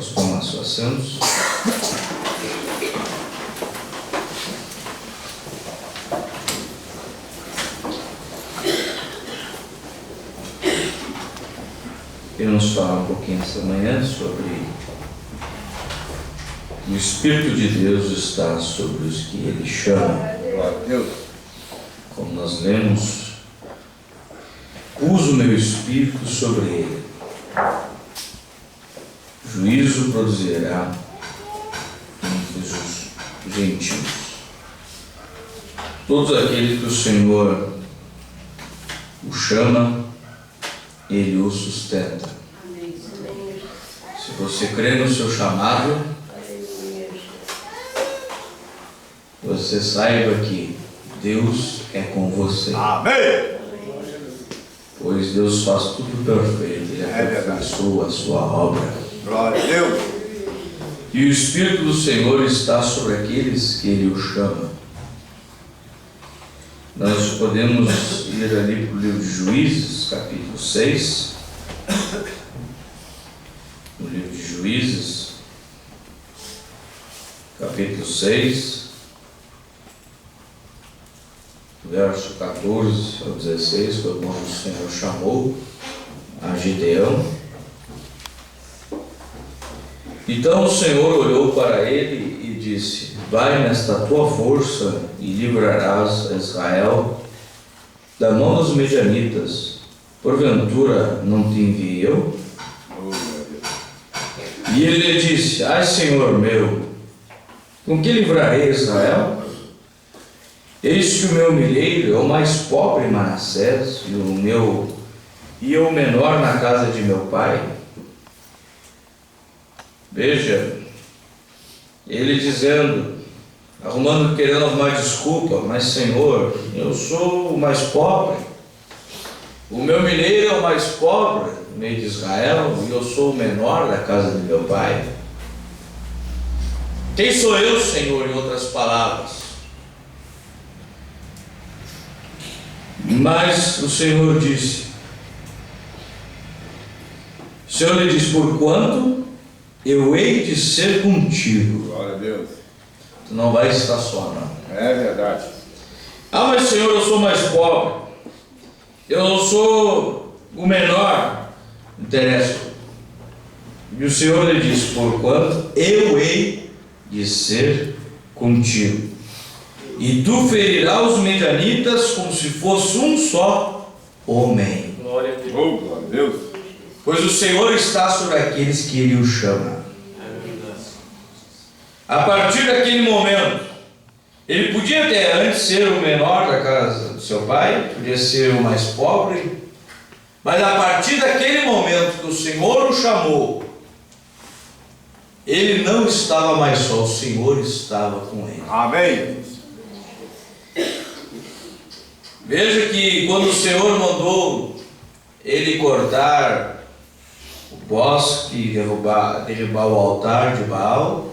posso tomar seus assentos. Queremos falar um pouquinho essa manhã sobre o Espírito de Deus está sobre os que Ele chama. Como nós lemos, uso o meu Espírito sobre ele. Juízo produzirá entre os gentios. Todos aqueles que o Senhor o chama, Ele o sustenta. Se você crê no seu chamado, você saiba que Deus é com você. Amém! Pois Deus faz tudo perfeito, Ele aperfeiçoa a sua obra. Glória a Deus! E o Espírito do Senhor está sobre aqueles que Ele o chama. Nós podemos ir ali para o livro de Juízes, capítulo 6. No livro de Juízes, capítulo 6, verso 14 ao 16, foi quando o Senhor chamou a Gideão. Então o Senhor olhou para ele e disse: vai nesta tua força e livrarás Israel da mão dos medianitas. Porventura não te enviei eu? E ele lhe disse: ai, Senhor meu, com que livrarei Israel? Eis que o meu milheiro é o mais pobre em Manassés, e eu o menor na casa de meu pai. Veja, ele dizendo, querendo arrumar desculpa, mas Senhor, eu sou o mais pobre, o meu milheiro é o mais pobre no meio de Israel, e eu sou o menor da casa de meu pai. Quem sou eu, Senhor, em outras palavras? Mas o Senhor disse, o Senhor lhe disse, porquanto eu hei de ser contigo. Glória a Deus. Tu não vai estar só, não. É verdade. Ah, mas Senhor, eu sou mais pobre, eu sou o menor. Não interessa. E o Senhor lhe disse, porquanto eu hei de ser contigo, e tu ferirás os medianitas como se fosse um só homem. Glória a Deus. Oh, glória a Deus. Pois o Senhor está sobre aqueles que Ele o chama. A partir daquele momento, ele podia até antes ser o menor da casa do seu pai, podia ser o mais pobre, mas a partir daquele momento que o Senhor o chamou, ele não estava mais só, o Senhor estava com ele. Amém. Veja que quando o Senhor mandou ele cortar o bosque, derrubar o altar de Baal,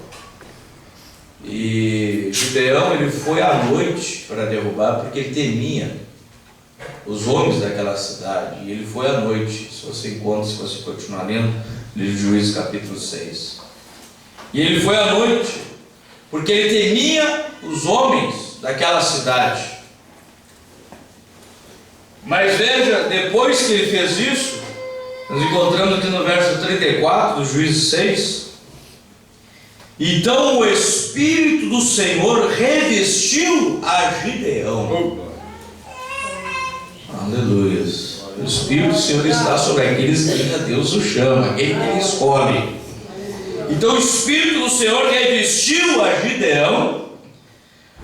e Gideão ele foi à noite para derrubar, porque ele temia os homens daquela cidade, e ele foi à noite. Se você continuar lendo, livro de Juízes capítulo 6, e ele foi à noite, porque ele temia os homens daquela cidade. Mas veja, depois que ele fez isso, nós encontramos aqui no verso 34 do Juízes 6, então o Espírito do Senhor revestiu a Gideão. Aleluia. O Espírito do Senhor está sobre aqueles que Deus o chama, aquele que Ele escolhe. Então o Espírito do Senhor revestiu a Gideão,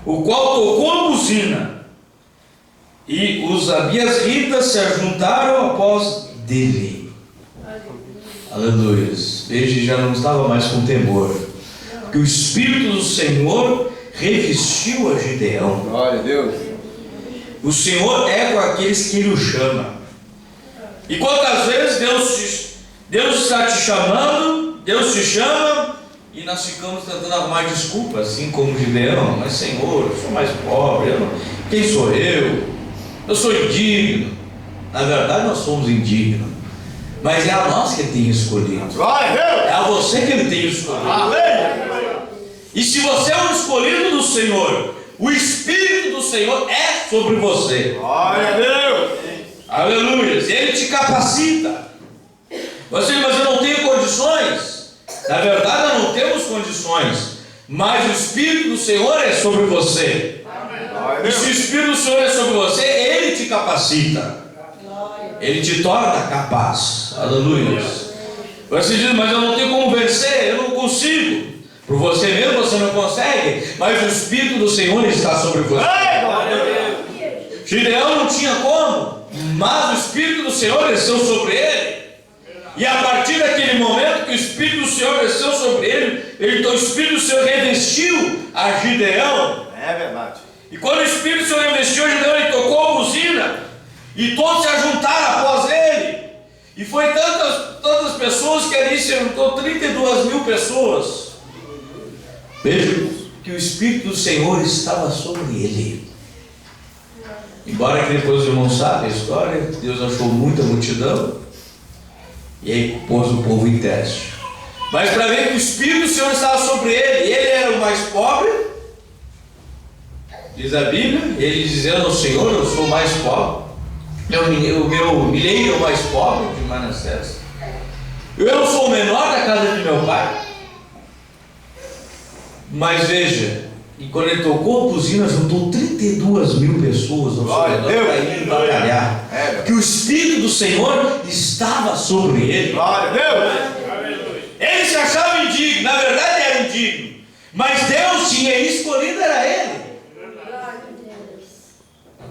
o qual tocou a buzina, e os abiasritas se ajuntaram após dele. Aleluia. Veja, já não estava mais com temor, porque o Espírito do Senhor revestiu a Gideão. Glória a Deus. O Senhor é com aqueles que Ele o chama. E quantas vezes Deus está te chamando, Deus te chama, e nós ficamos tentando arrumar desculpa, assim como Gideão. Mas Senhor, eu sou mais pobre, quem sou eu? Eu sou indigno. Na verdade nós somos indignos, mas é a nós que Ele tem escolhido. Glória a Deus. É a você que Ele tem escolhido. E se você é um escolhido do Senhor, o Espírito do Senhor é sobre você. Glória a Deus. Aleluia. Ele te capacita. Você, mas eu não tenho condições. Na verdade, nós não temos condições. Mas o Espírito do Senhor é sobre você. E se o Espírito do Senhor é sobre você, Ele te capacita. Ele te torna capaz. Aleluia. Você diz, mas eu não tenho como vencer, eu não consigo. Por você mesmo você não consegue, mas o Espírito do Senhor está sobre você. Gideão não tinha como, mas o Espírito do Senhor desceu sobre ele. E a partir daquele momento que o Espírito do Senhor desceu sobre ele, então o Espírito do Senhor revestiu a Gideão. É verdade. E quando o Espírito do Senhor revestiu a Gideão, ele tocou a buzina. E todos se ajuntaram após ele. E foi tantas pessoas que ali se juntou 32 mil pessoas. Veja que o Espírito do Senhor estava sobre ele. Embora que depois os irmãos sabem a história, Deus achou muita multidão e aí pôs o povo em teste. Mas para ver que o Espírito do Senhor estava sobre ele, ele era o mais pobre, diz a Bíblia, ele dizendo ao Senhor, eu sou o mais pobre, o meu milheiro é o mais pobre de Manassés, eu sou o menor da casa de meu pai. Mas veja, e quando ele tocou a buzina, juntou 32 mil pessoas ao seu redor para ir batalhar. Que o Espírito do Senhor estava sobre ele. Glória a Deus. Ele se achava indigno, na verdade era indigno. Mas Deus tinha escolhido, era ele.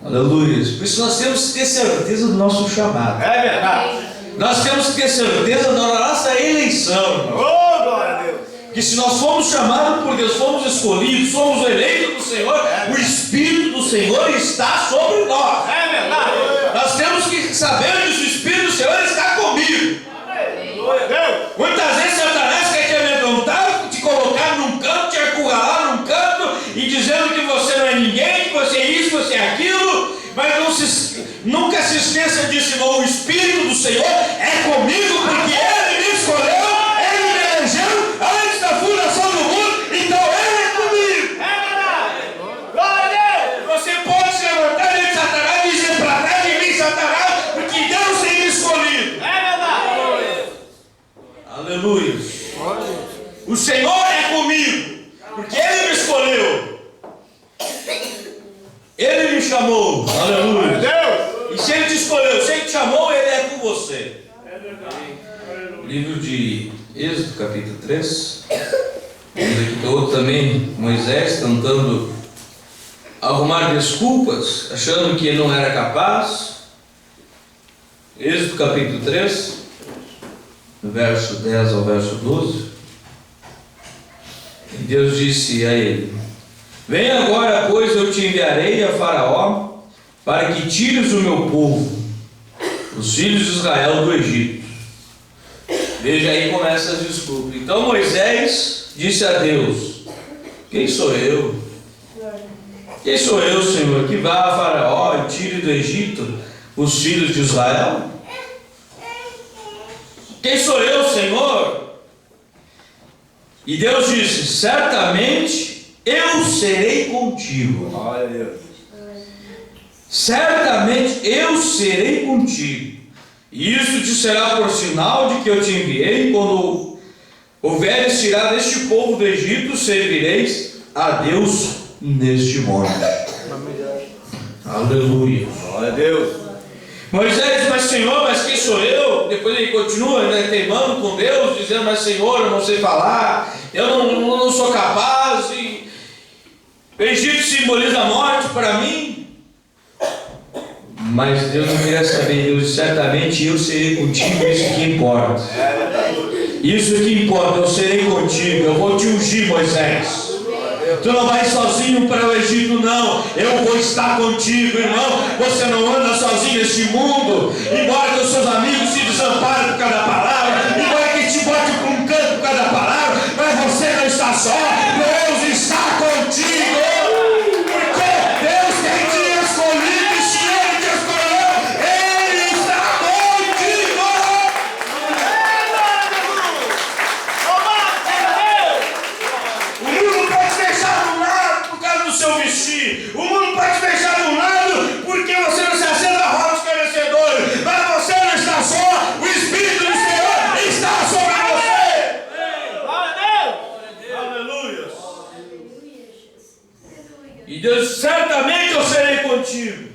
Aleluia. Por isso nós temos que ter certeza do nosso chamado. É verdade. Nós temos que ter certeza da nossa eleição. Oh, glória a Deus. Que se nós fomos chamados por Deus, fomos escolhidos, somos eleitos do Senhor, o Espírito do Senhor está sobre nós. É verdade. Nós temos que saber que o Espírito do Senhor está comigo. Glória a Deus. Muitas vezes Satanás quer te amedrontar, te colocar num canto, te acurralar num canto e dizendo que você não é ninguém, que você é isso, você é aquilo, mas nunca se esqueça disso, não. O Espírito do Senhor é comigo porque Ele me escolheu, Ele me elegeu antes da fundação do mundo, então Ele é comigo. É verdade. Glória a Deus. Você pode se levantar de Satanás e dizer para trás de mim, Satanás, porque Deus tem me escolhido. É verdade. Aleluia. O Senhor é comigo, porque Ele me escolheu. Ele me chamou. Aleluia. Deus. E se Ele te escolheu, se Ele te chamou, Ele é com você. Livro de Êxodo, capítulo 3. Vamos aqui outro também, Moisés tentando arrumar desculpas, achando que ele não era capaz. Êxodo, capítulo 3, do verso 10 ao verso 12. E Deus disse a ele: vem agora, pois eu te enviarei a Faraó, para que tires o meu povo, os filhos de Israel, do Egito. Veja aí, começa as desculpas. Então Moisés disse a Deus: quem sou eu? Quem sou eu, Senhor, que vá a Faraó e tire do Egito os filhos de Israel? Quem sou eu, Senhor? E Deus disse: certamente eu serei contigo. Glória a Deus. Certamente eu serei contigo. E isso te será por sinal de que eu te enviei. Quando houveres tirado este povo do Egito, servireis a Deus neste monte. Aleluia. Glória a Deus. Moisés, mas Senhor, mas quem sou eu? Depois ele continua, né, teimando com Deus, dizendo: mas Senhor, eu não sei falar, eu não sou capaz. E o Egito simboliza a morte para mim. Mas Deus não queria saber. Deus disse: certamente eu serei contigo, isso que importa. Isso que importa, eu serei contigo, eu vou te ungir, Moisés. Tu não vai sozinho para o Egito, não. Eu vou estar contigo, irmão. Você não anda sozinho neste mundo. Embora que os seus amigos se desamparem por cada palavra, embora que te bote para um canto por cada palavra, mas você não está só. Deus está contigo. Porque Deus tem te escolhido. E se Ele te escolheu, Ele está contigo. Deus disse: certamente eu serei contigo.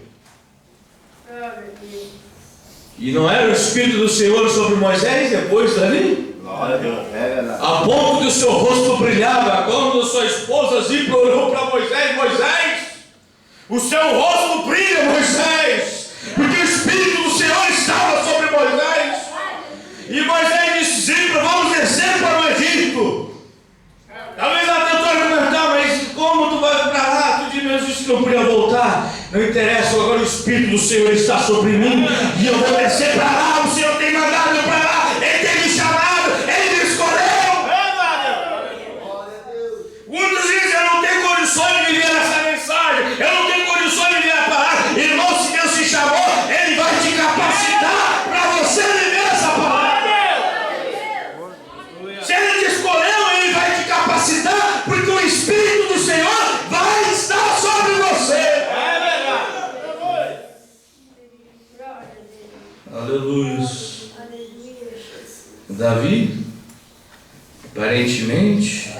E não era o Espírito do Senhor sobre Moisés depois dali? Glória a Deus. É verdade. A ponto que o seu rosto brilhava. Quando sua esposa Zipra olhou para Moisés: Moisés, o seu rosto brilha, Moisés, porque o Espírito do Senhor estava sobre Moisés. E Moisés disse: Zipra, vamos descer para o Egito. Talvez ela tentou argumentar: mas como tu vai para lá? Tu disse que não podia voltar. Não interessa, agora o Espírito do Senhor está sobre mim e eu vou descer para lá. O Senhor tem mandado eu para lá, Ele tem me chamado, Ele me escolheu. Muitos dizem: eu não tenho condições de viver essa mensagem, eu não tenho condições de viver a palavra. Irmão, se Deus te chamou, Ele vai te capacitar para você viver essa palavra. Se Ele te escolheu, Ele vai te capacitar, porque o Espírito do Senhor vai estar sobre você. Aleluia. Davi, aparentemente,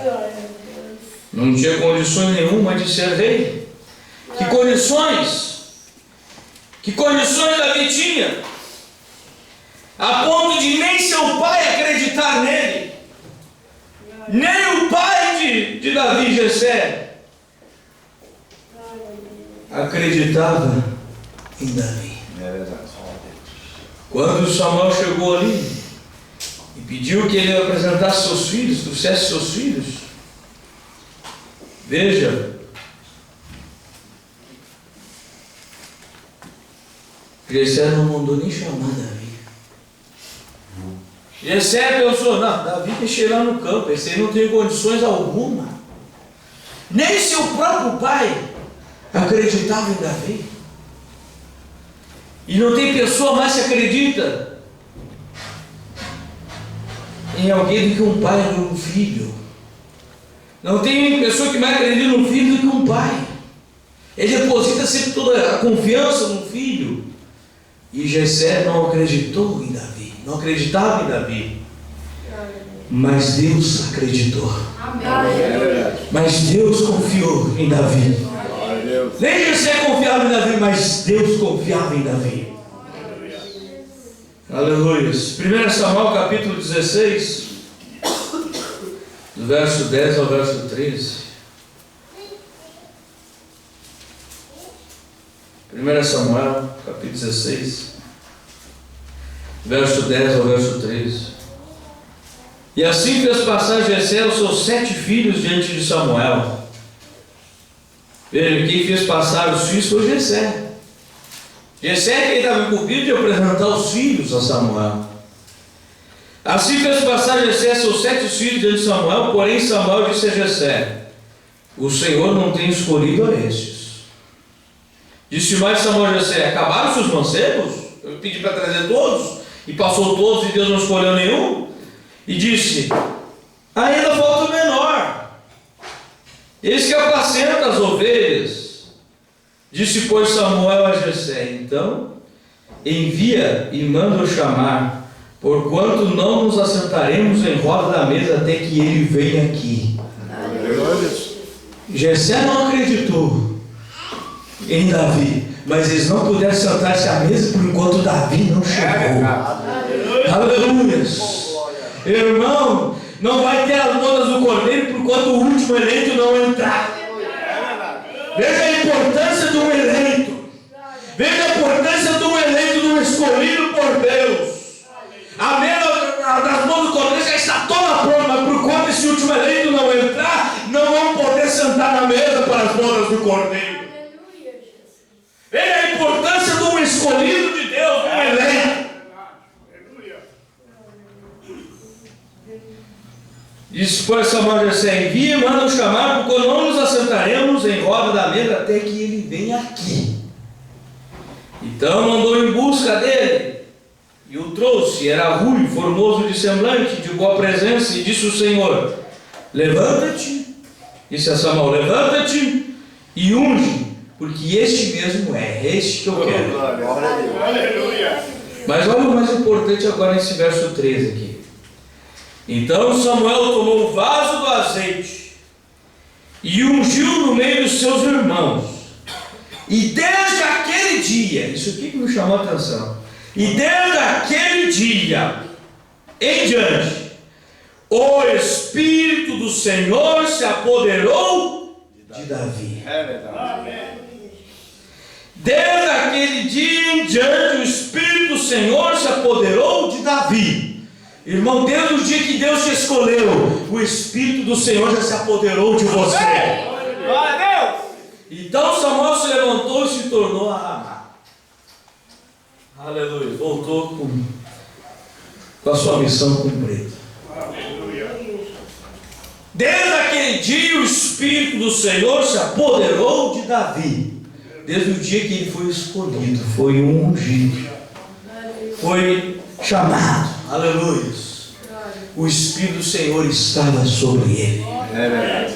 não tinha condições nenhuma de ser rei. Que condições? Que condições Davi tinha? A ponto de nem seu pai acreditar nele. Nem o pai de Davi, Jessé, acreditava em Davi. É verdade. Quando Samuel chegou ali e pediu que ele apresentasse seus filhos, trouxesse seus filhos, veja, Jessé não mandou nem chamar Davi. Jessé pensou: não, Davi deixa ele lá no campo, esse aí não tem condições alguma. Nem seu próprio pai acreditava em Davi. E não tem pessoa mais que acredita em alguém do que um pai ou um filho. Não tem pessoa que mais acredita num filho do que um pai. Ele deposita sempre toda a confiança no filho. E Jessé não acreditou em Davi, não acreditava em Davi. Mas Deus acreditou. Mas Deus confiou em Davi. Nem Jessé confiava em Davi, mas Deus confiava em Davi. Aleluia. 1 Samuel capítulo 16, do verso 10 ao verso 13. 1 Samuel capítulo 16, verso 10 ao verso 13. E assim fez passar Jessé os seus 7 filhos diante de Samuel. Veja, quem fez passar os filhos foi Jessé. Jessé quem estava incumbido de apresentar os filhos a Samuel. Assim fez passar Jessé seus 7 filhos diante de Samuel, porém Samuel disse a Jessé: o Senhor não tem escolhido a estes. Disse mais Samuel a Jessé: acabaram-se os mancebos? Eu pedi para trazer todos, e passou todos e Deus não escolheu nenhum. E disse: ainda falta o menor, eis que apacenta as ovelhas. Disse, pois, Samuel a Jessé: então envia e manda-o chamar, porquanto não nos assentaremos em roda da mesa até que ele venha aqui. Jessé não acreditou em Davi, mas eles não puderam sentar-se à mesa por enquanto Davi não chegou. Aleluia. Irmão, não vai ter as bodas do cordeiro por enquanto o último eleito não entrar. Veja a importância de um eleito. Veja a importância de um eleito, de um escolhido por Deus. A mesa das bodas do cordeiro já está toda pronta, mas por enquanto esse último eleito não entrar, não vão poder sentar na mesa para as bodas do cordeiro. Veja a importância de um escolhido de Deus, de um eleito. Disse, pois, Samuel a Jessé: envia e manda-o chamar, porque não nos assentaremos em roda da mesa até que ele venha aqui. Então mandou em busca dele, e o trouxe. Era ruivo, formoso de semblante, de boa presença, e disse o Senhor: levanta-te. Disse a Samuel: levanta-te e unge, porque este mesmo é, este que eu quero. Aleluia. Mas olha o mais importante agora nesse verso 13 aqui. Então Samuel tomou o vaso do azeite e ungiu no meio dos seus irmãos. E desde aquele dia, isso aqui que me chamou a atenção, e desde aquele dia em diante, o Espírito do Senhor se apoderou de Davi. É verdade. Desde aquele dia em diante, o Espírito do Senhor se apoderou de Davi. Irmão, desde o dia que Deus te escolheu, o Espírito do Senhor já se apoderou de você. Glória a Deus. Então Samuel se levantou e se tornou a Ramá. Aleluia. Voltou com a sua missão cumprida. Desde aquele dia o Espírito do Senhor se apoderou de Davi. Desde o dia que ele foi escolhido, foi ungido, foi chamado. Aleluia. O Espírito do Senhor estava sobre ele. É verdade.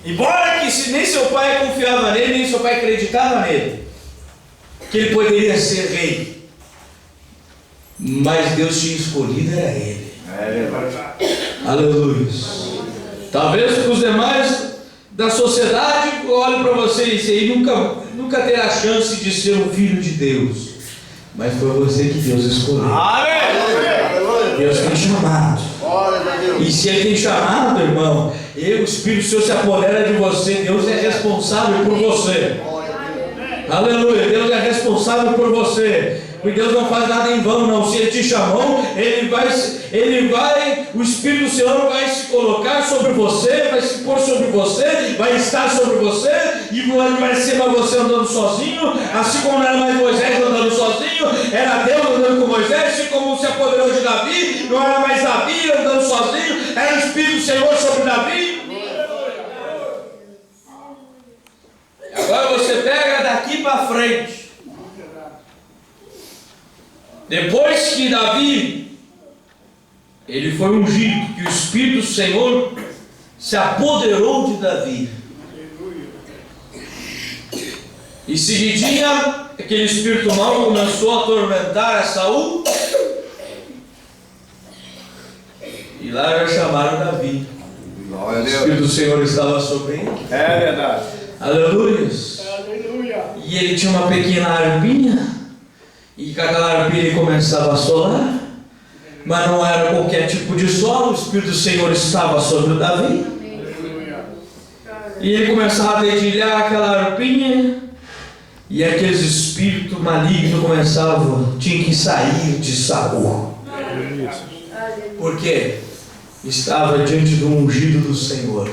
Embora que nem seu pai confiava nele, nem seu pai acreditava nele, que ele poderia ser rei, mas Deus tinha escolhido era ele. É verdade. Aleluia. Talvez os demais da sociedade olhem para você e dizem, ele nunca terá chance de ser um filho de Deus, mas foi você que Deus escolheu. Amém. Deus tem chamado. Glória a Deus. E se ele tem chamado, irmão, o Espírito do Senhor se apodera de você. Deus é responsável por você. Aleluia. Deus é responsável por você. Porque Deus não faz nada em vão, não. Se Ele te chamou, o Espírito do Senhor vai se colocar sobre você, vai se pôr sobre você, vai estar sobre você, e não vai ser mais você andando sozinho, assim como não era mais Moisés andando sozinho, era Deus andando com Moisés, assim como se apoderou de Davi, não era mais Davi andando sozinho, era o Espírito do Senhor sobre Davi. Agora você pega daqui para frente. Depois que Davi, ele foi ungido, que o Espírito do Senhor se apoderou de Davi. E seguidinha, aquele espírito mau começou a atormentar a Saul. E lá já chamaram Davi. Glória a O Deus. Espírito do Senhor estava sobre ele. É verdade. Aleluia. E ele tinha uma pequena arpinha. E com aquela arpinha ele começava a solar. Mas não era qualquer tipo de solo. O Espírito do Senhor estava sobre Davi. E ele começava a dedilhar aquela arpinha. E aqueles espíritos malignos tinham que sair de Saul. Porque estava diante do ungido do Senhor.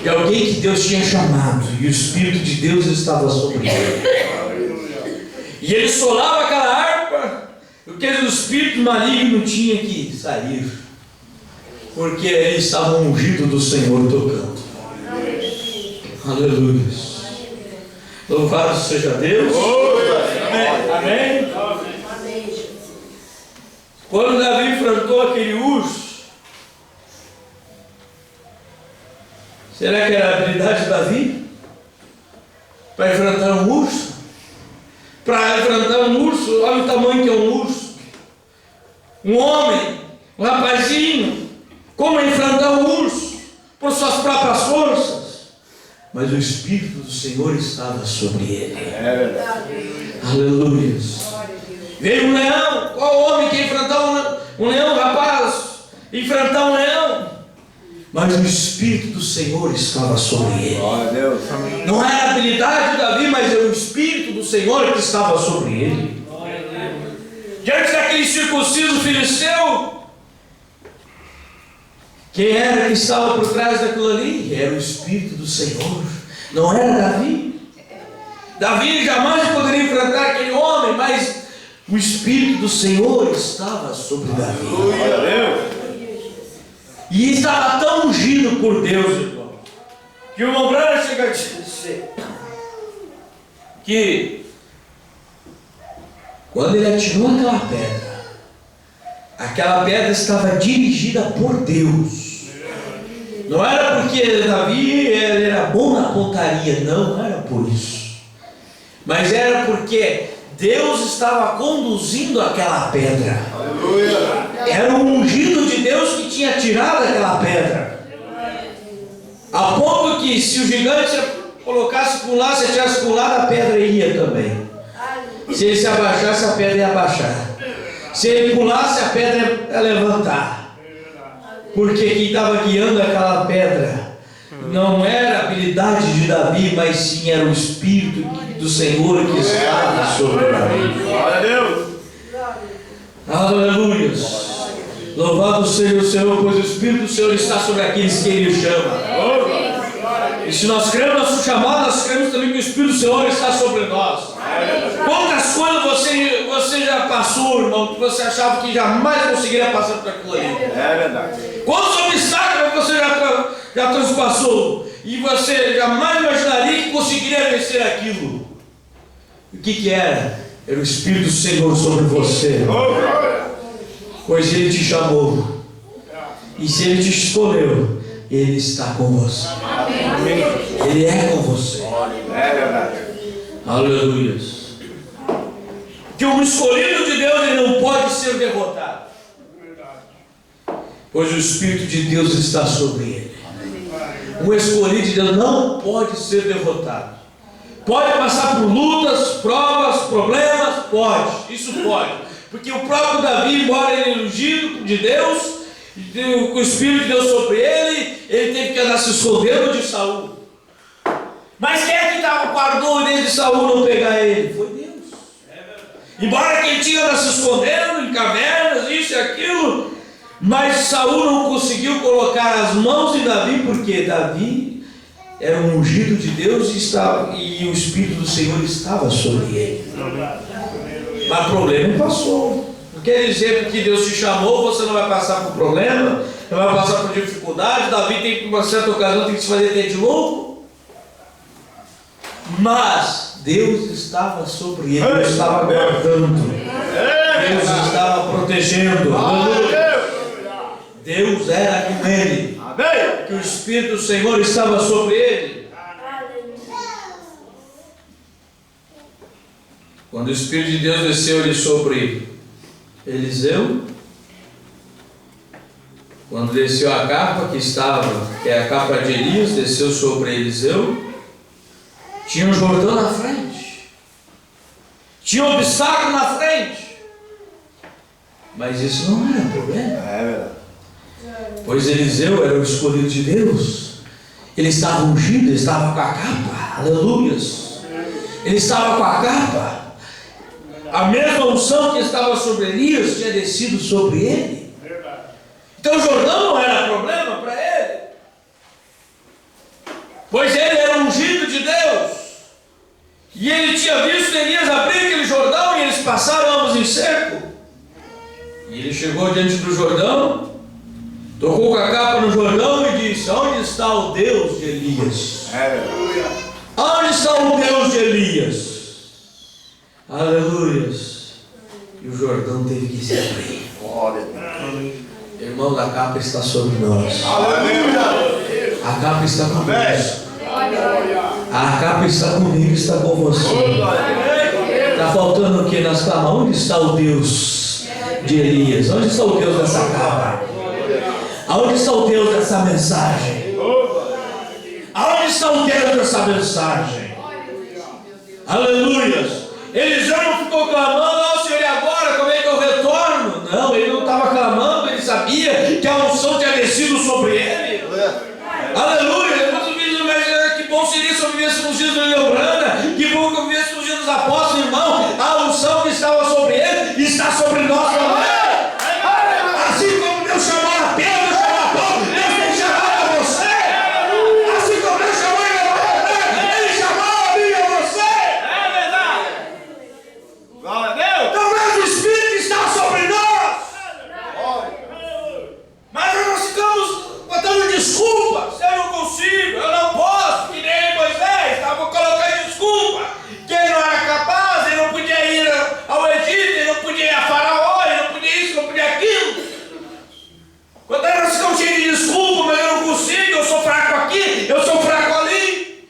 E alguém que Deus tinha chamado. E o Espírito de Deus estava sobre ele. E ele solava aquela harpa. Porque o espírito maligno tinha que sair. Porque ele estava ungido do Senhor tocando. Aleluia. Louvado seja Deus. Amém. Quando Davi enfrentou aquele urso, será que era a habilidade de Davi? Para enfrentar um urso? Para enfrentar um urso, olha o tamanho que é um urso. Um homem, um rapazinho, como enfrentar um urso? Por suas próprias forças. Mas o Espírito do Senhor estava sobre ele. É verdade. Aleluia. Veio um leão. Qual homem que enfrentar um leão, rapaz? Enfrentar um leão. Mas o Espírito do Senhor estava sobre ele. Glória a Deus. Não era a habilidade de Davi, mas era o Espírito do Senhor que estava sobre ele. Diante daquele circunciso filisteu, quem era que estava por trás daquilo ali? Era o Espírito do Senhor. Não era Davi. Davi jamais poderia enfrentar aquele homem, mas o Espírito do Senhor estava sobre Davi. Glória a Deus. E estava tão ungido por Deus, irmão, que o irmão Branham chega a dizer que quando ele atirou aquela pedra estava dirigida por Deus. Não era porque Davi era bom na pontaria, não era por isso. Mas era porque Deus estava conduzindo aquela pedra. Aleluia. Era o ungido de Deus que tinha tirado aquela pedra. A ponto que se o gigante colocasse para um lado, se tirasse para um lado, a pedra ia também. Se ele se abaixasse, a pedra ia abaixar. Se ele pulasse, a pedra ia levantar. Porque quem estava guiando aquela pedra não era a habilidade de Davi, mas sim era o Espírito do Senhor que estava sobre Davi. Glória a Deus. Aleluia. Louvado seja o Senhor, pois o Espírito do Senhor está sobre aqueles que Ele chama. E se nós cremos no nosso chamado, nós cremos também que o Espírito do Senhor está sobre nós. Quantas coisas você já passou, irmão, que você achava que jamais conseguiria passar por aquilo ali? É verdade. Quantos obstáculos você já transpassou e você jamais imaginaria que conseguiria vencer aquilo? O que era? Era o Espírito do Senhor sobre você. Pois Ele te chamou. E se Ele te escolheu, Ele está com você. Ele é com você. É verdade. Aleluia. Que um escolhido de Deus, ele não pode ser derrotado. Pois o Espírito de Deus está sobre ele. Um escolhido de Deus não pode ser derrotado. Pode passar por lutas, provas, problemas? Pode. Isso pode. Porque o próprio Davi, embora ele é ungido de Deus, com o Espírito de Deus sobre ele teve que andar se escondendo de Saul. Mas quem é que guardou desde Saul não pegar ele? Foi Deus. Embora quem tinha andado se escondendo em cavernas, isso e aquilo, mas Saul não conseguiu colocar as mãos em Davi, porque Davi era um ungido de Deus e o Espírito do Senhor estava sobre ele. Mas o problema passou. Não quer dizer que Deus te chamou, você não vai passar por problema, não vai passar por dificuldade. Davi tem que, uma certa ocasião, tem que se fazer de louco. Mas Deus estava sobre ele, Deus estava guardando, Deus estava protegendo. Deus era com ele, que o Espírito do Senhor estava sobre ele. Quando o Espírito de Deus desceu sobre Eliseu, quando desceu a capa que é a capa de Elias, desceu sobre Eliseu, tinha um Jordão na frente, tinha um obstáculo na frente, mas isso não era problema. É verdade. Pois Eliseu era o escolhido de Deus, ele estava ungido, ele estava com a capa, aleluias, ele estava com a capa, a mesma unção que estava sobre Elias tinha descido sobre ele. Então o Jordão não era problema para ele, pois ele era ungido de Deus, e ele tinha visto Elias abrir aquele Jordão, e eles passaram ambos em seco, e ele chegou diante do Jordão, tocou com a capa no Jordão e disse: onde está o Deus de Elias? Onde está o Deus de Elias? Aleluias. E o Jordão teve que se abrir. Irmão, a capa está sobre nós. A capa está conosco. A capa está comigo, está com você. Está faltando o que? Nós clamamos: onde está o Deus de Elias? Onde está o Deus dessa capa? Aonde está o Deus dessa mensagem? Aonde está o Deus dessa mensagem? Aleluias. Eliseu não ficou clamando: ó Senhor, e agora como é que eu retorno? Não, ele não estava clamando, ele sabia que a unção tinha descido sobre ele. Aleluia. Mas que bom seria se eu vivesse nos dias do Leobranda, que bom que eu vivesse nos dias dos apóstolos, irmão. A unção que estava sobre ele está sobre nós também. Assim como Deus chamou a Pedro, chamou a Paulo, Deus tem chamado a você. Assim como Deus chamou a Ele chamou a mim e a você. É verdade. Glória a Deus. Então mesmo o Espírito está sobre nós. Mas nós ficamos botando desculpas. Eu não consigo, eu não posso, que nem Moisés estava colocando desculpa, que ele não era capaz, ele não podia ir ao Egito, ele não podia ir a Faraó, ele não podia isso, não podia aquilo. Quando nós ficamos cheios de desculpa, mas eu não consigo, eu sou fraco aqui, eu sou fraco ali.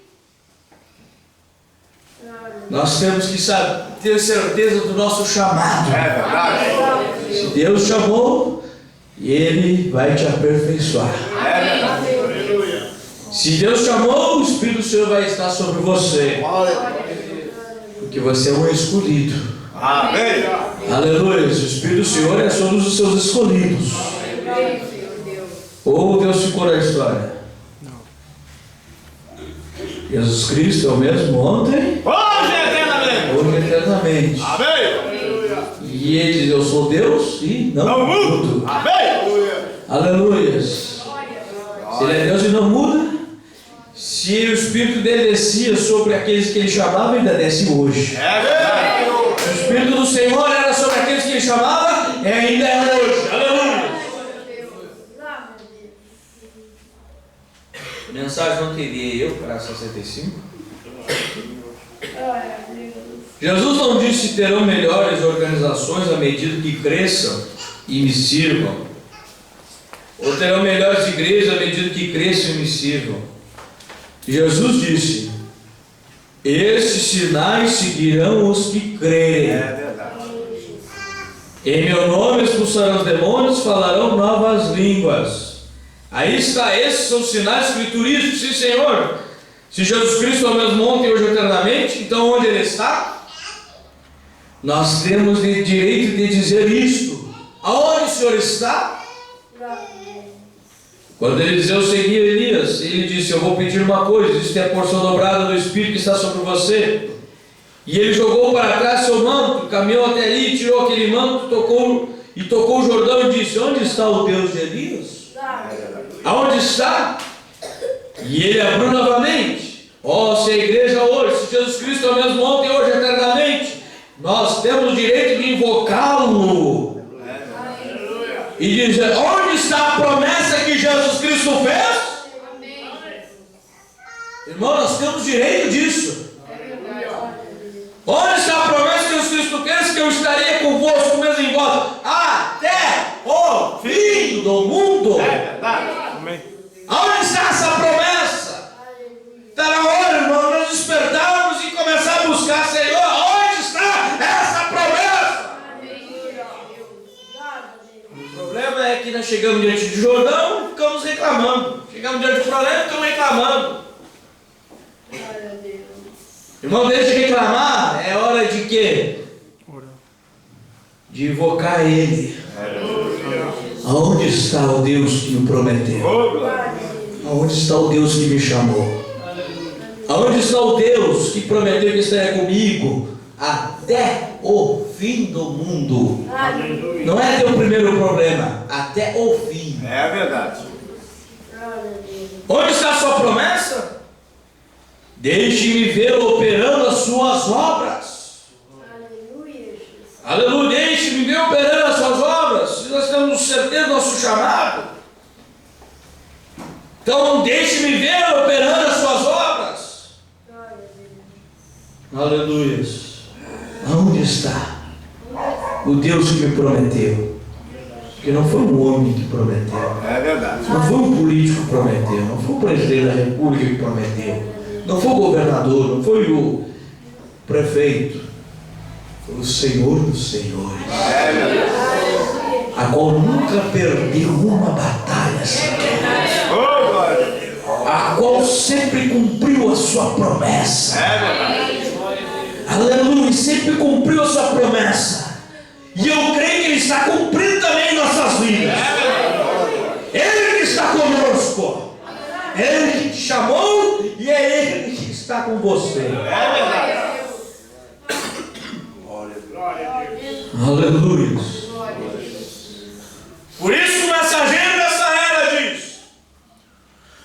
Nós temos que ter certeza do nosso chamado. É verdade. Se Deus chamou, Ele vai te aperfeiçoar. É verdade. Se Deus chamou, o Espírito do Senhor vai estar sobre você. Porque você é um escolhido. Amém. Aleluia. O Espírito do Senhor é sobre os seus escolhidos. Ou Deus ficou na história? Jesus Cristo é o mesmo ontem, hoje eternamente. Amém. E ele diz: eu sou Deus e não mudo. Amém. Aleluia. Se ele é Deus e não muda, se o Espírito dele descia sobre aqueles que ele chamava, ainda desce hoje. É verdade. Se o Espírito do Senhor era sobre aqueles que ele chamava, ainda é hoje. Aleluia. Mensagem não teria eu para 65. Jesus não disse que terão melhores organizações à medida que cresçam e me sirvam, ou terão melhores igrejas à medida que cresçam e me sirvam. Jesus disse: esses sinais seguirão os que crerem. É verdade. Em meu nome expulsarão os demônios, falarão novas línguas. Aí está, esses são os sinais escriturísticos. Sim, Senhor. Se Jesus Cristo é o mesmo ontem, hoje eternamente, então onde Ele está? Nós temos o direito de dizer isto. Aonde o Senhor está? Quando ele diz: eu segui Elias, ele disse: eu vou pedir uma coisa, isto é a porção dobrada do Espírito que está sobre você. E ele jogou para trás seu manto, caminhou até ali, tirou aquele manto, tocou o Jordão e disse: onde está o Deus de Elias? Aonde está? E ele abriu novamente. Se a igreja hoje, se Jesus Cristo é o mesmo ontem, hoje, eternamente, nós temos o direito de invocá-lo e dizer: onde está a promessa que Jesus Cristo fez? Irmão, nós temos direito disso. Onde está a promessa que Jesus Cristo fez? Que eu estaria convosco mesmo em vós até o fim do mundo. Aonde está essa promessa? Está na hora, irmão, nós despertarmos e começar a buscar: Senhor, onde está essa promessa? O problema é que nós chegamos diante de Jordão e ficamos reclamando. Chegamos diante do problema e ficamos reclamando. Irmão, deixa de reclamar. É hora de quê? De invocar Ele. Aonde está o Deus que me prometeu? Aonde está o Deus que me chamou? Aonde está o Deus que prometeu que estaria comigo até o fim do mundo? Não é teu primeiro problema, até o fim. É verdade. Onde está a sua promessa? Deixe-me ver operando as suas obras. Aleluia, deixe-me ver operando as suas obras. Se nós temos certeza do nosso chamado, então deixe-me ver operando as suas obras. Aleluia. Aonde está o Deus que me prometeu? Porque não foi um homem que prometeu. É verdade. Não foi um político que prometeu. Não foi o presidente da república que prometeu. Não foi o governador. Não foi o prefeito. Foi o Senhor dos Senhores. É verdade. A qual nunca perdeu uma batalha sequer. A qual sempre cumpriu a sua promessa. É verdade. Aleluia, sempre cumpriu a sua promessa. E eu creio que Ele está cumprindo também em nossas vidas. Ele que está conosco. Ele que te chamou e é Ele que está com você. É verdade. Aleluia. Por isso o mensageiro dessa era diz: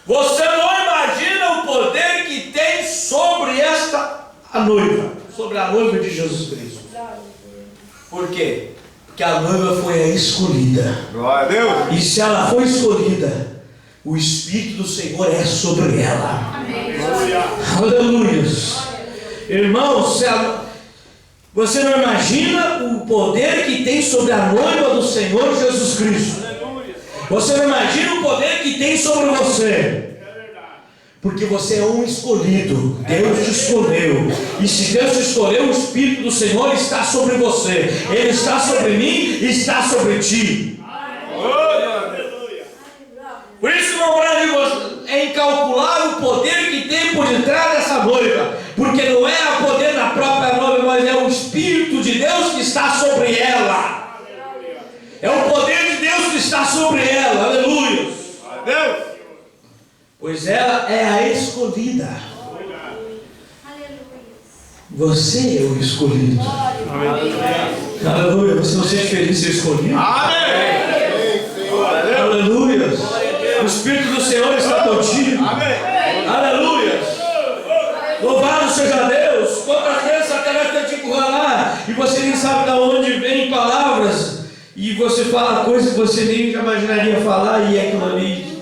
você não imagina o poder que tem sobre a noiva, sobre a noiva de Jesus Cristo. Por quê? Porque a noiva foi a escolhida. Glória a Deus. E se ela foi escolhida, o Espírito do Senhor é sobre ela. Amém. Aleluia. Irmãos, você não imagina o poder que tem sobre a noiva do Senhor Jesus Cristo. Você não imagina o poder que tem sobre você. Porque você é um escolhido. Deus te escolheu. E se Deus te escolheu, o Espírito do Senhor está sobre você. Ele está sobre mim e está sobre ti. Por isso, meu Brasil, é incalculável por detrás dessa noiva, porque não é a poder da própria noiva, mas é o Espírito de Deus que está sobre ela. É o poder de Deus que está sobre ela. Aleluia. Pois ela é a escolhida. Você é o escolhido. Aleluia. Você não se sente feliz de ser escolhido? Aleluia. O Espírito do Senhor está contigo. Aleluia. Louvado seja Deus. Quantas vezes Satanás tenta te encurralar e você nem sabe de onde vem palavras, e você fala coisas que você nem imaginaria falar, e é aquilo ali.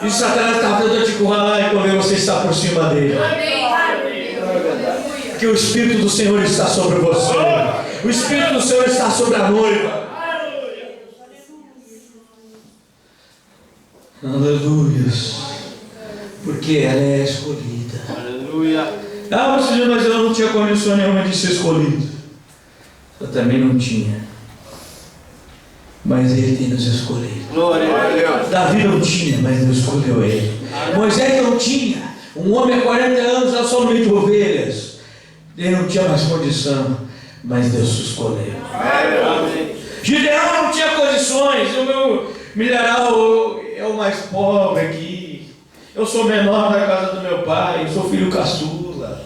E Satanás está tentando te encurralar, e quando você está por cima dele. Porque o Espírito do Senhor está sobre você. O Espírito do Senhor está sobre a noiva. Aleluia. Porque ela é escolhida. Aleluia. Ah, você diz, mas eu não tinha condição nenhuma de ser escolhido. Eu também não tinha. Mas Ele tem nos escolhido. Glória a Deus. Davi não tinha, mas Deus escolheu ele. Moisés não tinha. Um homem há 40 anos já só no meio de ovelhas. Ele não tinha mais condição, mas Deus o escolheu. Gideão não tinha condições. O meu milharal é o mais pobre aqui. Eu sou menor da casa do meu pai. Eu sou filho caçula.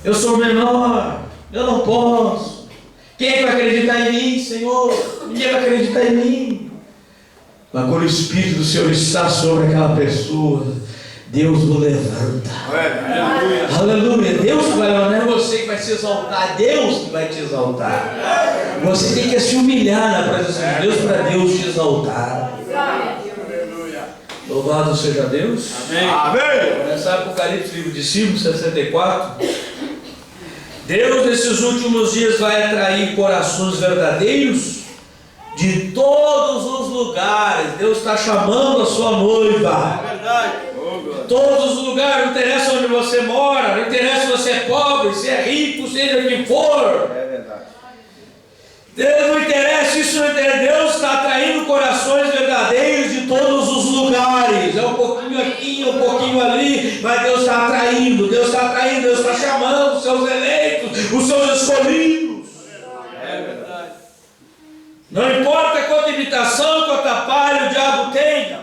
Eu sou menor. Eu não posso. Quem vai acreditar em mim, Senhor? Ninguém vai acreditar em mim. Mas quando o Espírito do Senhor está sobre aquela pessoa, Deus o levanta. Aleluia. Deus vai, não é você que vai se exaltar, Deus que vai te exaltar. Você tem que se humilhar na presença de Deus para Deus te exaltar. Louvado seja Deus. Amém. Começar Apocalipse, livro de 64. Deus nesses últimos dias vai atrair corações verdadeiros de todos os lugares. Deus está chamando a sua noiva. É verdade. Todos os lugares, não interessa onde você mora, não interessa se você é pobre, se é rico, seja o que for. É verdade. Deus não interessa, isso não interessa. Deus está atraindo corações verdadeiros de todos os lugares. É um pouquinho aqui, um pouquinho ali, mas Deus está atraindo, Deus está atraindo, Deus está chamando os seus eleitos, os seus escolhidos. É verdade. Não importa quanta imitação, quanta palha o diabo tenha,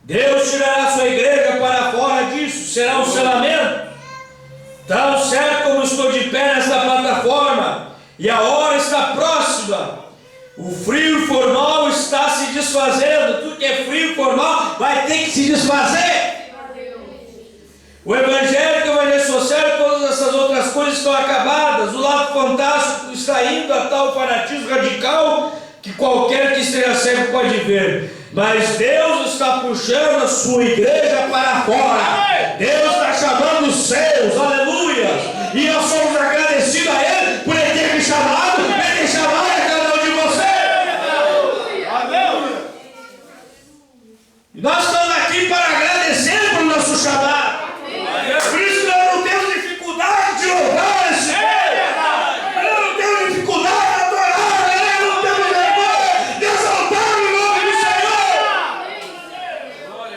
Deus tirará a sua igreja para fora disso. Será um selamento. Tão certo como estou de pé nesta plataforma, e a hora está próxima. O frio formal está se desfazendo. Tudo que é frio formal vai ter que se desfazer. O evangélico, o evangelho social, todas essas outras coisas estão acabadas. O lado fantástico está indo a tal fanatismo radical que qualquer que esteja cego pode ver. Mas Deus está puxando a sua igreja para fora. Deus está chamando os seus, aleluia. E nós somos agradecidos a Ele por Ele ter me chamado, Ele ter chamado a cada um de vocês. Amém. E nós estamos aqui para agradecer pelo nosso chamado. Por isso nós não temos dificuldade de louvar esse Deus. Nós não temos dificuldade de adorar, nós não temos vergonha de exaltar o nome do Senhor.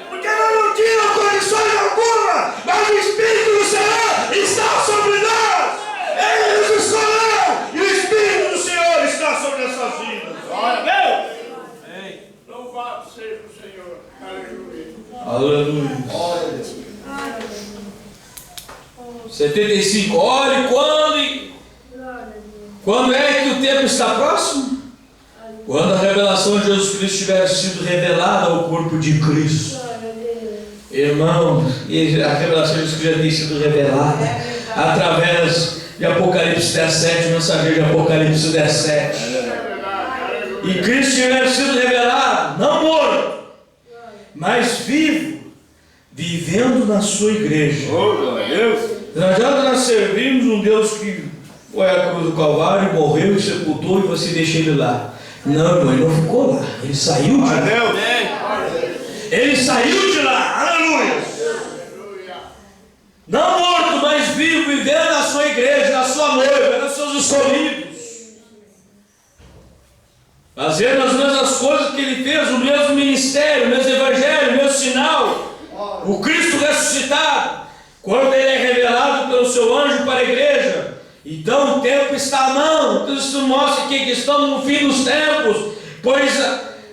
Porque nós não tínhamos condições alguma, mas o Espírito do Senhor está sobre nós. Ele nos escolheu e o Espírito do Senhor está sobre essas vidas. Glória a Deus. Amém. Louvado seja o Senhor. Aleluia. Aleluia. 75. Olhe quando é que o tempo está próximo? Quando a revelação de Jesus Cristo tiver sido revelada ao corpo de Cristo. Irmão, a revelação de Jesus Cristo já tem sido revelada através de Apocalipse 17, mensageiro de Apocalipse 17. E Cristo tiver sido revelado, não morto, mas vivo, vivendo na sua igreja. Não adianta nós servirmos um Deus que foi à cruz do Calvário, morreu e sepultou, e você deixa ele lá. Não, irmão, ele não ficou lá. Ele saiu de lá. Ele saiu de lá. Aleluia. Não morto, mas vivo, vivendo na sua igreja, na sua noiva, nos seus escolhidos. Fazendo as mesmas coisas que ele fez, o mesmo ministério, o mesmo evangelho, o mesmo sinal. O Cristo ressuscitado. quando ele é revelado pelo seu anjo para a igreja, então o tempo está à mão. Então isso mostra que estamos no fim dos tempos, pois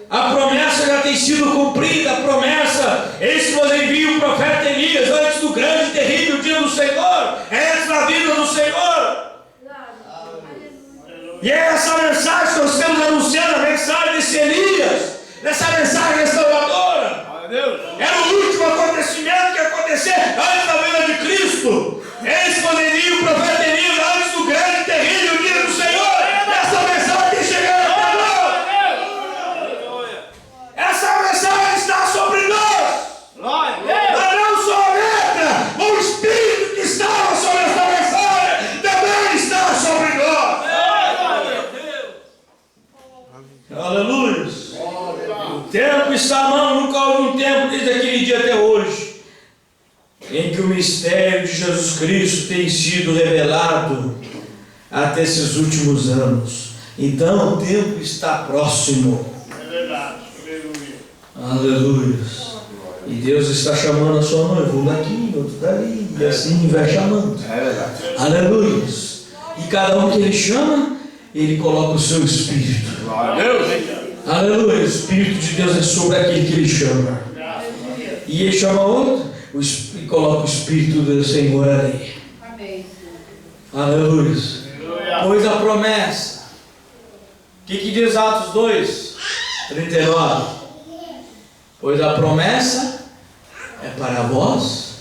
a promessa já tem sido cumprida. A promessa, eis que vos envia o profeta Elias antes do grande e terrível dia do Senhor, antes da vinda do Senhor. E é essa mensagem que nós temos anunciando, a mensagem desse Elias, dessa mensagem restauradora. Era o último acontecimento que ia acontecer antes da vinda de Cristo. Eis que vos envia o profeta Elias antes do grande e terrível dia do Senhor. Essa mensagem tem chegado até nós. Essa mensagem está sobre nós. Mas não só a letra, o Espírito que estava sobre essa mensagem também está sobre nós. Aleluia. O tempo está à mão. Nunca houve um tempo desde aquele dia até hoje em que o mistério de Jesus Cristo tem sido revelado até esses últimos anos. Então o tempo está próximo. É verdade. Aleluia. E Deus está chamando a sua noiva, um daqui, outro dali, e assim vai chamando. É verdade. Aleluia. E cada um que Ele chama, Ele coloca o seu Espírito. Glória a Deus. Aleluia. O Espírito de Deus é sobre aquele que Ele chama. E Ele chama outro, e coloca o Espírito do Senhor ali. Aleluia. Pois a promessa. O que diz Atos 2, 39? Pois a promessa é para vós,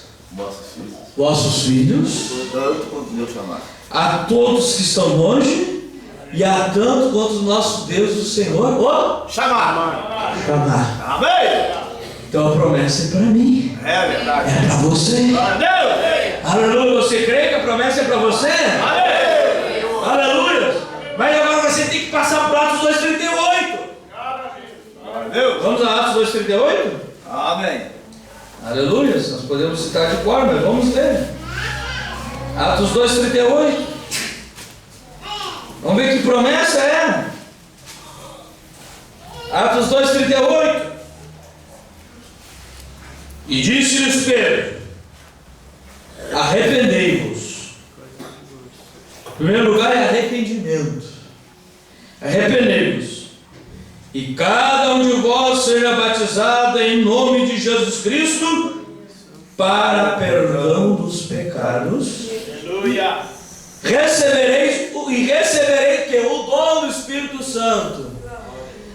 vossos filhos, Tanto quanto Deus chamar. a todos que estão longe, e a tanto quanto o nosso Deus, o Senhor, Chamar. chamar. Amém. Então a promessa é para mim, É verdade. é para você. Glória a Deus. Aleluia. Você crê que a promessa é para você? Amém. Aleluia. Mas agora você tem que passar por Atos 2,38. Glória a Deus. Vamos a Atos 2,38? Amém. Aleluia. Nós podemos citar de cor, mas vamos ler. Atos 2,38. Vamos ver que promessa é. Atos 2,38. E disse-lhes Pedro: arrependei-vos. Em primeiro lugar é arrependimento. Arrependei-vos. E cada um de vós seja batizado em nome de Jesus Cristo para perdão dos pecados. Aleluia. Recebereis que o dom do Espírito Santo.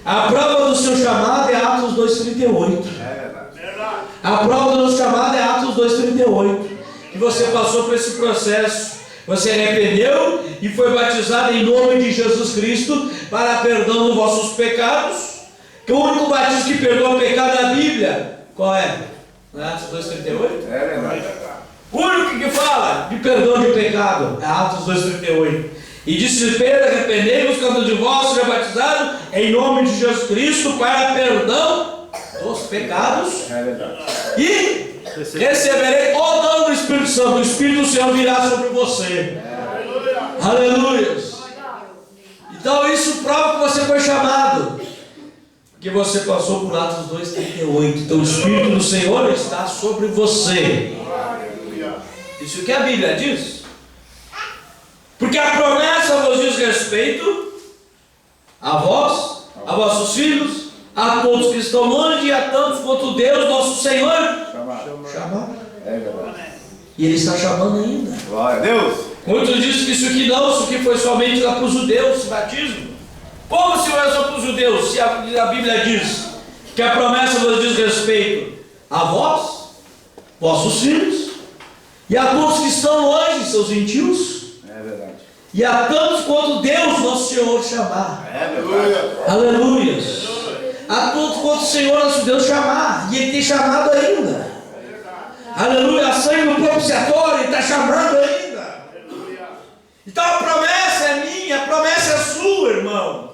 A prova do seu chamado é Atos 2,38. É verdade. A prova do nosso chamado é Atos 2,38. Que você passou por esse processo. Você arrependeu e foi batizado em nome de Jesus Cristo para perdão dos vossos pecados. Que o único batismo que perdoa o pecado na Bíblia, qual é? Não é Atos 2,38? É verdade. O único que fala de perdão de pecado é Atos 2,38. E disse Pedro: arrependei-vos, cada um de vós seja batizado em nome de Jesus Cristo para perdão dos pecados. É verdade. E receberei o dom do Espírito Santo. O Espírito do Senhor virá sobre você. Aleluia. Então isso prova que você foi chamado, porque você passou por Atos 2,38. Então o Espírito do Senhor está sobre você. Isso que a Bíblia diz. Porque a promessa vos diz respeito a vós, a vossos filhos, a todos que estão longe, e a tantos quanto Deus, nosso Senhor, chamar. É verdade. E Ele está chamando ainda. Glória a Deus. Muitos dizem que isso aqui não, isso aqui foi somente lá para os judeus, esse batismo. Como se não é só para os judeus, se a Bíblia diz que a promessa vos diz respeito a vós, vossos filhos, e a todos que estão longe, seus gentios, É verdade. e a tantos quanto Deus, nosso Senhor, chamar. É verdade. Aleluia. A todos quanto o Senhor, nosso Deus, chamar. E Ele tem chamado ainda. Aleluia. A sangue do propiciatório, Ele está chamando ainda. Então a promessa é minha, a promessa é sua, irmão.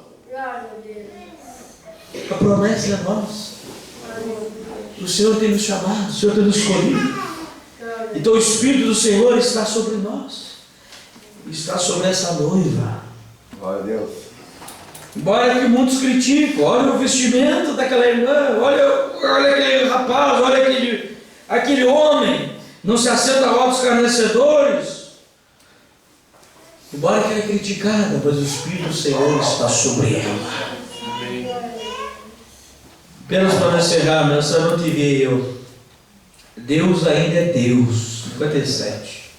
A promessa é nossa. O Senhor tem nos chamado, o Senhor tem nos escolhido. Então o Espírito do Senhor está sobre nós. Está sobre essa noiva. Glória a Deus. Embora que muitos criticam, olha o vestimento daquela irmã, olha aquele rapaz, olha aquele homem. não se assenta ao lado dos escarnecedores. Embora que ela é criticada, mas o Espírito do Senhor está sobre ela. Apenas para encerrar, nessa noite veio. Deus ainda é Deus. 57.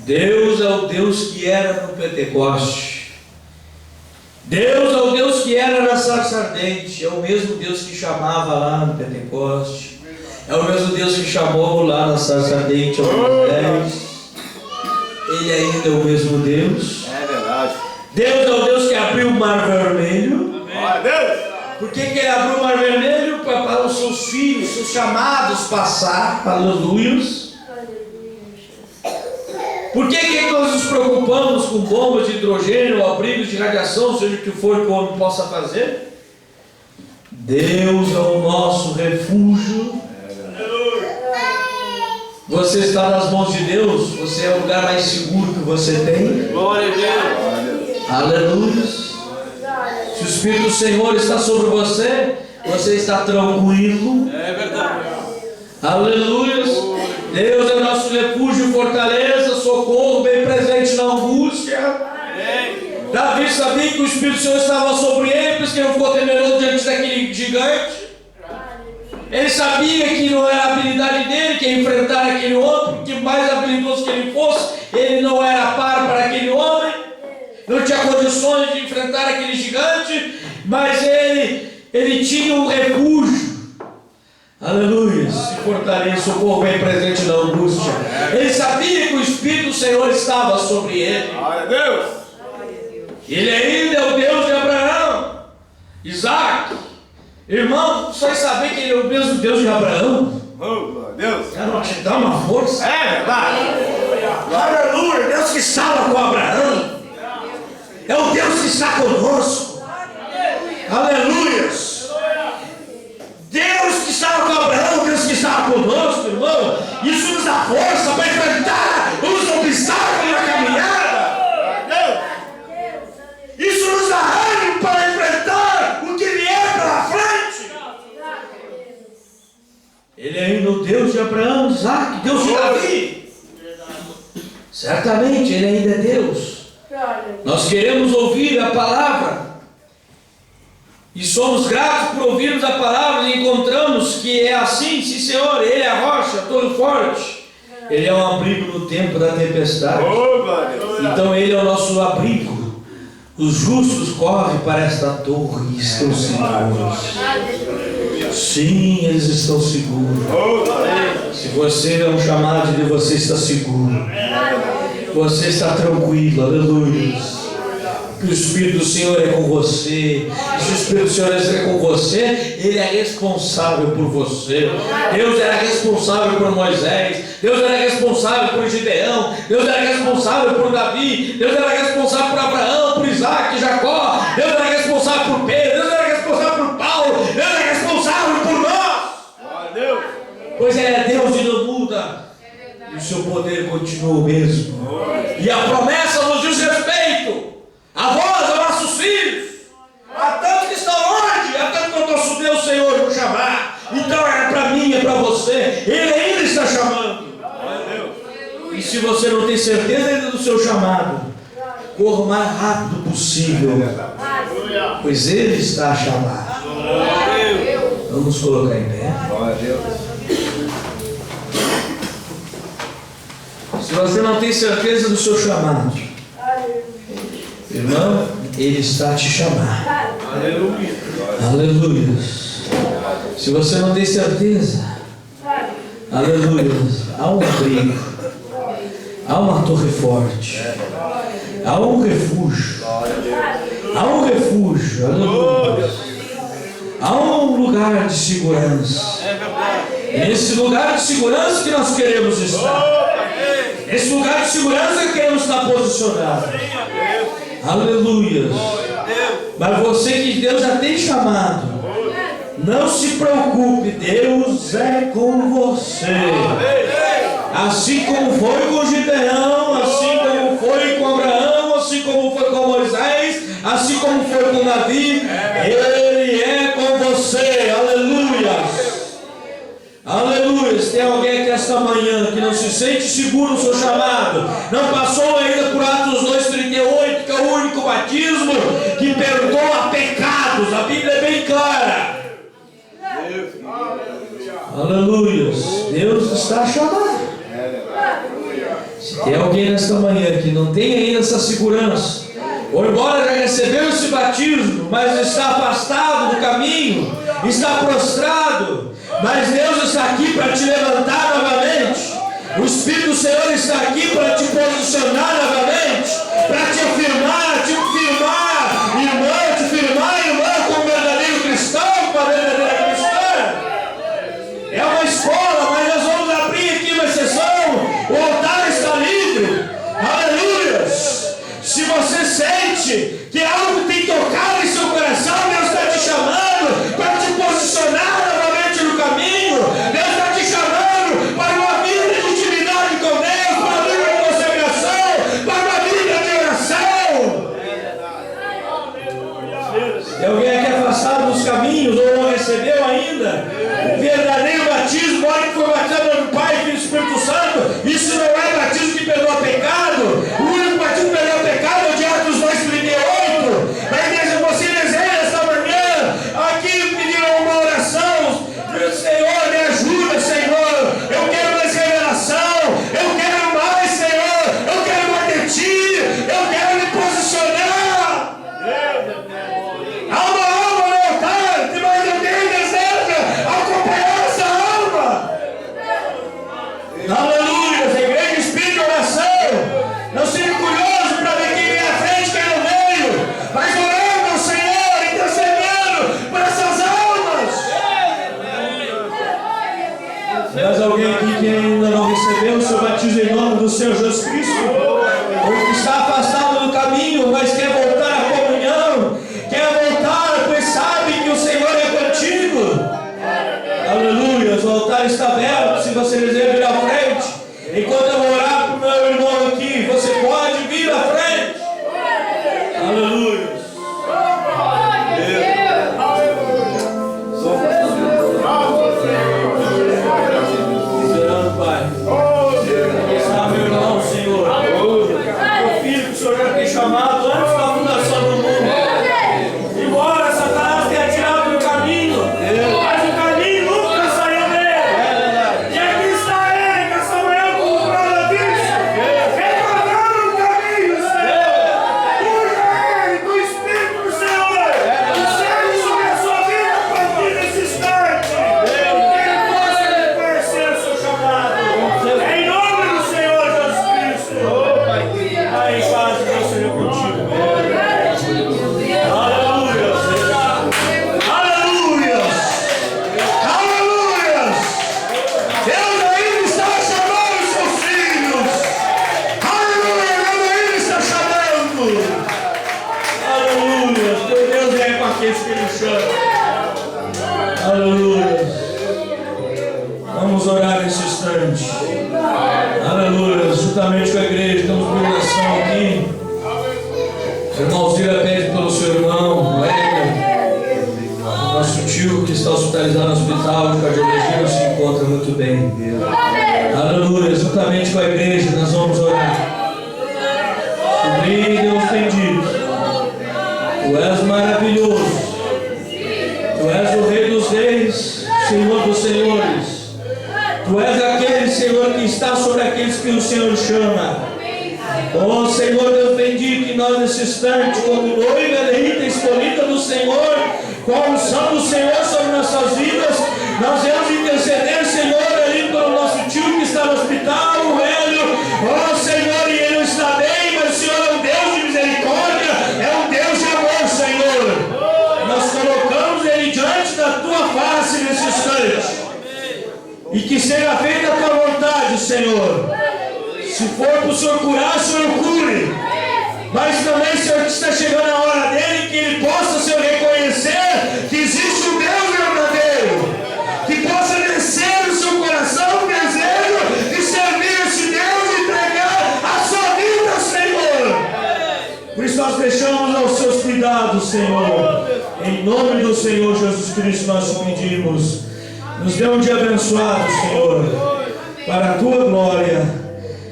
Deus é o Deus que era no Pentecoste. Deus é o Deus que era na sarça ardente. É o mesmo Deus que chamava lá no Pentecoste. É o mesmo Deus que chamou lá na sarça ardente ao Moisés. Ele ainda é o mesmo Deus. É verdade. Deus é o Deus que abriu o mar vermelho. Glória a Deus. Por que ele abriu o mar vermelho? Para os seus filhos, seus chamados passar. Aleluias. Por que nós nos preocupamos com bombas de hidrogênio, abrigos de radiação, seja o que for que o homem possa fazer? Deus é o nosso refúgio. Você está nas mãos de Deus, você é o lugar mais seguro que você tem. Glória a Deus. Aleluia. Se o Espírito do Senhor está sobre você, você está tranquilo. É verdade. Aleluia. Deus é nosso refúgio, fortaleza, socorro, bem presente na angústia. Davi sabia que o Espírito do Senhor estava sobre ele, por isso que ele não ficou temeroso diante daquele gigante. Ele sabia que não era a habilidade dele que ia enfrentar aquele homem, porque mais habilidoso que ele fosse, ele não era par para aquele homem, não tinha condições de enfrentar aquele gigante, mas ele tinha um refúgio. Aleluia, se fortaleça, socorro bem presente na angústia. Ele sabia que o Espírito do Senhor estava sobre ele. Glória a Deus. Ele ainda é o Deus de Abraão, Isaac. Irmão, vocês sabem que ele é o mesmo Deus de Abraão? Oh, glória a Deus. Quero te dar uma força. É verdade. Aleluia, Deus que estava com Abraão. É o Deus que está conosco. Aleluia. Deus que estava com Abraão, Deus que estava conosco, irmão. Isso nos dá força para enfrentar os obstáculos na caminhada. Isso nos dá ânimo para enfrentar o que vier pela frente. Ele é ainda o Deus de Abraão, de Isaac, Deus de Davi. Certamente Ele ainda é Deus. Nós queremos ouvir a palavra. E somos gratos por ouvirmos a palavra e encontramos que é assim, sim Senhor, Ele é a rocha, todo forte. Ele é um abrigo no tempo da tempestade. Oh, glória a Deus. Então Ele é o nosso abrigo. Os justos correm para esta torre e estão seguros. Sim, eles estão seguros. Oh, glória a Deus. Se você é um chamado de Deus, você está seguro. Você está tranquilo, aleluia. Que o Espírito do Senhor é com você. Se o Espírito do Senhor é com você, Ele é responsável por você. Deus era responsável por Moisés. Deus era responsável por Gideão. Deus era responsável por Davi. Deus era responsável por Abraão, por Isaac, Jacó. Deus era responsável por Pedro. Deus era responsável por Paulo. Deus era responsável por nós. Glória a Deus. Pois Ele é Deus e não muda. E o seu poder continua o mesmo. E a promessa nos diz respeito a vós, a nossos filhos, a tantos que estão longe, a tanto que o nosso Deus, Senhor, nos chamar. Então é para mim, é para você. Ele ainda está chamando. E se você não tem certeza ainda do seu chamado, corra o mais rápido possível, pois Ele está a chamar. Vamos colocar em pé. Glória a Deus. Se você não tem certeza do seu chamado, irmão, Ele está a te chamar. Aleluia. Aleluia. Se você não tem certeza, aleluia, há um abrigo, há uma torre forte, há um refúgio, aleluia. Há um lugar de segurança. Nesse lugar de segurança que nós queremos estar. Nesse lugar de segurança que queremos estar posicionados. Aleluia. Mas você que Deus já tem chamado, não se preocupe, Deus é com você. Assim como foi com Gideão, assim como foi com Abraão, assim como foi com Moisés, assim como foi com Davi, Ele é com você. Aleluia. Aleluia. Se tem alguém que quer nesta manhã que não se sente seguro no seu chamado, não passou ainda por Atos 2:38, que é o único batismo que perdoa pecados, a Bíblia é bem clara. Aleluia. Deus está chamando. Se tem alguém nesta manhã que não tem ainda essa segurança, ou embora já recebeu esse batismo, mas está afastado do caminho, está prostrado, mas Deus está aqui para te levantar novamente. O Espírito do Senhor está aqui para te posicionar novamente, para te afirmar, irmã, como verdadeiro cristão, como a verdadeira cristã. É uma escola, mas nós vamos abrir aqui uma sessão. O altar está livre. Aleluia. Se você sente que algo tem tocado em seu coração, Deus está te chamando para te posicionar novamente no caminho. Deus está te chamando para uma vida de intimidade com Deus, para uma vida de consagração, para uma vida de oração. Tem alguém aqui afastado dos caminhos ou não recebeu ainda o verdadeiro batismo, olha que foi batizado no Pai, Filho e Espírito Santo? Isso não é batismo que perdoa pecado. O único batismo que perdoa pecado é o de Atos 2:38. Mas igreja, você deseja esta manhã aqui pedir uma oração. Senhor, me ajuda, Senhor. Eu quero mais revelação. Eu quero mais, Senhor. Eu quero mais de Ti. Eu quero me posicionar. Há uma alma no altar, mas alguém deseja acompanhar essa alma. Aleluia, a igreja espírita de oração. Não seja curioso para ver quem vem à frente, quem não veio, mas orando ao Senhor, intercedendo por essas almas. Mas alguém aqui que ainda não recebeu o seu batismo em nome do Senhor Jesus Cristo, ou que está afastado do caminho, mas quer voltar à comunhão, quer voltar, pois sabe que o Senhor é contigo. Aleluia, o altar está aberto. Se você deseja vir à frente, enquanto eu vou orar para o meu irmão aqui, você pode vir à frente. Aleluia. Esperando, Pai. Está meu irmão, Senhor. O filho que o Senhor já tem chamado antes da fundação do mundo. Embora Satanás tenha tirado do caminho, mas o caminho nunca saiu dele. E aqui está ele, nessa manhã, como prova disso, recordando o caminho, Senhor. Usa ele do Espírito do Senhor. Seja sobre a sua vida a partir desse instante. Que ele possa reconhecer o seu chamado. Em nome do Senhor Jesus Cristo. Pai, em paz, Deus seja contigo. Aleluia. Aleluia. Aleluia. Deus ainda está chamando os seus filhos. Aleluia. Deus ainda está chamando. Aleluia. Teu Deus é com aqueles que Ele chama. Aleluia. Vamos orar nesse instante. Aleluia. Juntamente com a igreja, estamos em oração aqui. O irmão Zira pede pelo seu irmão, o Éder, nosso tio que está hospitalizado no hospital de cardiologia, não se encontra muito bem. Aleluia. Juntamente com a igreja, nós vamos orar. Sublime Deus bendito. Tu és maravilhoso. Tu és o Rei dos Reis, Senhor dos Senhores. Tu és aquele, Senhor, que está sobre aqueles que o Senhor chama. Oh, Senhor Deus bendito, que nós nesse instante, como noiva eleita, escolhida do Senhor, com a unção do Senhor sobre nossas vidas, nós vamos interceder, Senhor, ali pelo nosso tio que está no hospital, o velho. Oh, Senhor, e ele não está bem, mas o Senhor é um Deus de misericórdia, é um Deus de amor, Senhor. Nós colocamos ele diante da tua face nesse instante. E que seja feita a tua vontade, Senhor. Se for para o Senhor curar, o Senhor cure. Mas também, Senhor, que está chegando a hora dele, que ele possa, Senhor, reconhecer que existe um Deus verdadeiro. Que possa descer no seu coração o desejo de servir esse Deus e entregar a sua vida, Senhor. Por isso nós deixamos aos seus cuidados, Senhor. Em nome do Senhor Jesus Cristo nós te pedimos. Nos dê um dia abençoado, Senhor. para a tua glória.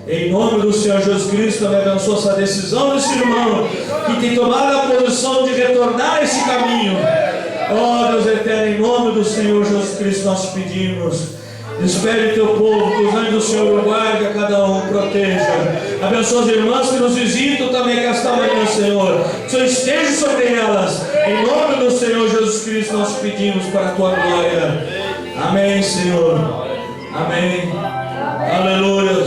Em nome do Senhor Jesus Cristo, me abençoa essa decisão desse irmão que tem tomado a posição de retornar a esse caminho. Ó Deus eterno, em nome do Senhor Jesus Cristo nós pedimos. Despede o teu povo, que os anjos do Senhor o guarde, a cada um proteja. Abençoa as irmãs que nos visitam também esta manhã, Senhor. Que o Senhor esteja sobre elas. Em nome do Senhor Jesus Cristo nós pedimos para a tua glória. Amém, Senhor. Amém. Aleluia.